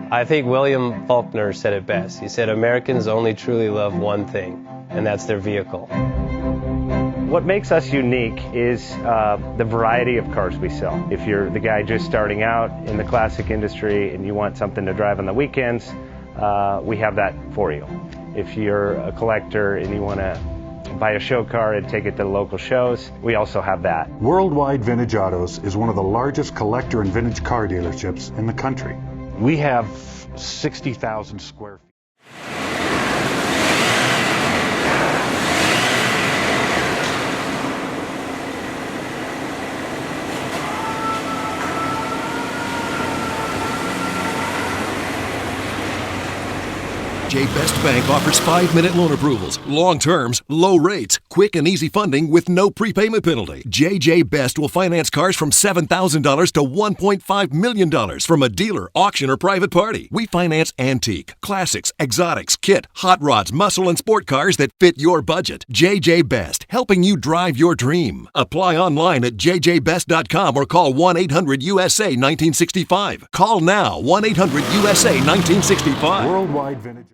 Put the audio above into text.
I think William Faulkner said it best. He said, Americans only truly love one thing, and that's their vehicle. What makes us unique is the variety of cars we sell. If you're the guy just starting out in the classic industry and you want something to drive on the weekends, we have that for you. If you're a collector and you want to buy a show car and take it to the local shows, we also have that. Worldwide Vintage Autos is one of the largest collector and vintage car dealerships in the country. We have 60,000 square feet. JJ Best Bank offers 5-minute loan approvals, long terms, low rates, quick and easy funding with no prepayment penalty. JJ Best will finance cars from $7,000 to $1.5 million from a dealer, auction, or private party. We finance antique, classics, exotics, kit, hot rods, muscle, and sport cars that fit your budget. JJ Best, helping you drive your dream. Apply online at jjbest.com or call 1-800-USA-1965. Call now, 1-800-USA-1965. Worldwide Vintage.